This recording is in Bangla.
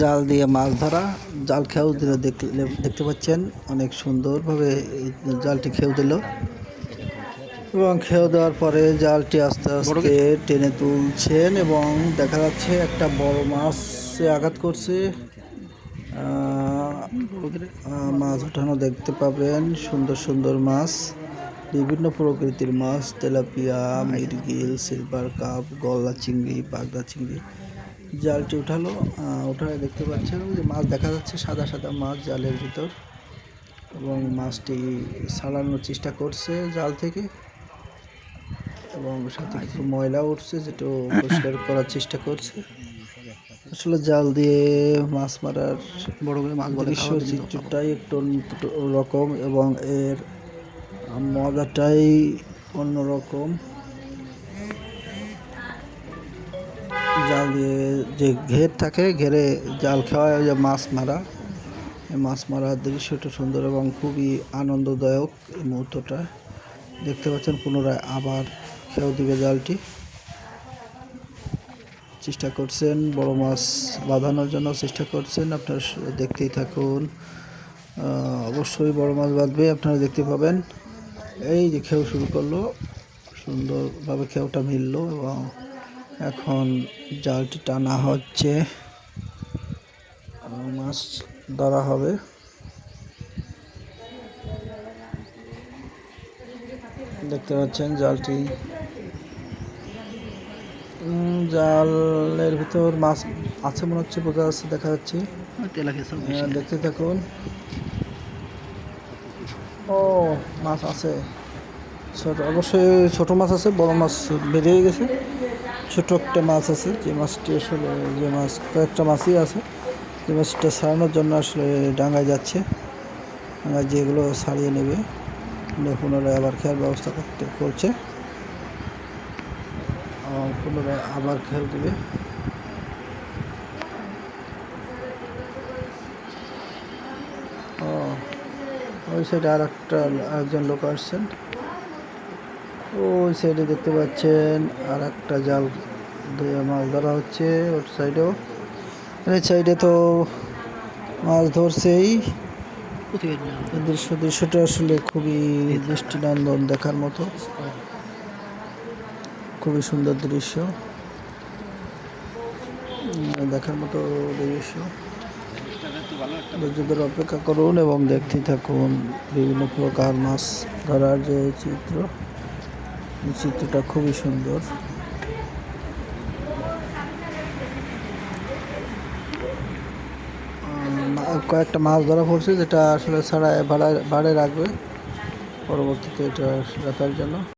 জাল দিয়ে মাছ ধরা। জাল খেয়াও দিল, দেখতে পাচ্ছেন অনেক সুন্দরভাবে এই জালটি খেয়াও দিল এবং খেয়াও দেওয়ার পরে জালটি আস্তে আস্তে টেনে তুলছেন এবং দেখা যাচ্ছে একটা বড় মাছ আঘাত করছে। মাছ ওঠানো দেখতে পাবেন, সুন্দর সুন্দর মাছ, বিভিন্ন প্রকৃতির মাছ, তেলাপিয়া, মৃগেল, সিলভার কাপ, গলদা চিংড়ি, পাগড়া চিংড়ি। জালটি উঠালো, ওঠায় দেখতে পাচ্ছেন যে মাছ দেখা যাচ্ছে, সাদা সাদা মাছ জালের ভিতর, এবং মাছটি ছাড়ানোর চেষ্টা করছে জাল থেকে এবং সাথে কিছু ময়লা উঠছে যেটা পরিষ্কার করার চেষ্টা করছে। আসলে জাল দিয়ে মাছ মারার বড় করে মাছ দৃশ্য চিত্রটাই একটু রকম এবং এর মজাটাই অন্যরকম। জাল দিয়ে যে ঘের থাকে, ঘেরে জাল খাওয়া, যে মাছ মারা, এই মাছ মারার দৃশ্যটা সুন্দর এবং খুবই আনন্দদায়ক। এই মুহূর্তটা দেখতে পাচ্ছেন, পুনরায় আবার খেয়াও দিবে জালটি, চেষ্টা করছেন বড় মাছ বাঁধানোর জন্য, চেষ্টা করছেন। আপনারা দেখতেই থাকুন, অবশ্যই বড় মাছ বাঁধবে, আপনারা দেখতে পাবেন। এই যে খেয়াও শুরু করলো, সুন্দরভাবে খেয়াওটা মিললো এবং এখন জালটি টানা হচ্ছে, মাছ ধরা হবে। দেখতে পাচ্ছেন জালটি, জালের ভিতর মাছ আছে মনে হচ্ছে, বোঝা যাচ্ছে, দেখা যাচ্ছে। দেখতে থাকুন। ও মাছ আছে, ছোট, অবশ্যই ছোট মাছ আছে, বড় মাছ বেরিয়ে গেছে। ছোট একটা মাছ আছে, যে মাছটি আসলে, যে মাছ, কয়েকটা মাছই আছে, যে মাছটা ছাড়ানোর জন্য আসলে ডাঙায় যাচ্ছে, ডাঙায় যেগুলো ছাড়িয়ে নেবে, পুনরায় আবার খেয়ার ব্যবস্থা করছে, পুনরায় আবার খেয়াল দেবে। ওই সাইডে আরেকজন লোক আসছেন, ওই সাইডে দেখতে পাচ্ছেন আর একটা জাল দিয়ে মাছ ধরা হচ্ছে, ওর সাইডেও। এই সাইডে তো মাছ ধরছেই। দৃশ্যটা আসলে খুবই দৃষ্টিনন্দন, দেখার মতো, খুবই সুন্দর দৃশ্য, দেখার মতো দৃশ্য। ধৈর্য অপেক্ষা করুন এবং দেখতে থাকুন বিভিন্ন প্রকার মাছ ধরার যে চিত্রটা খুবই সুন্দর। কয়েকটা মাছ ধরা পড়ছে, যেটা আসলে ছাড়ায় ভাড়ে রাখবে পরবর্তীতে এটা রাখার জন্য।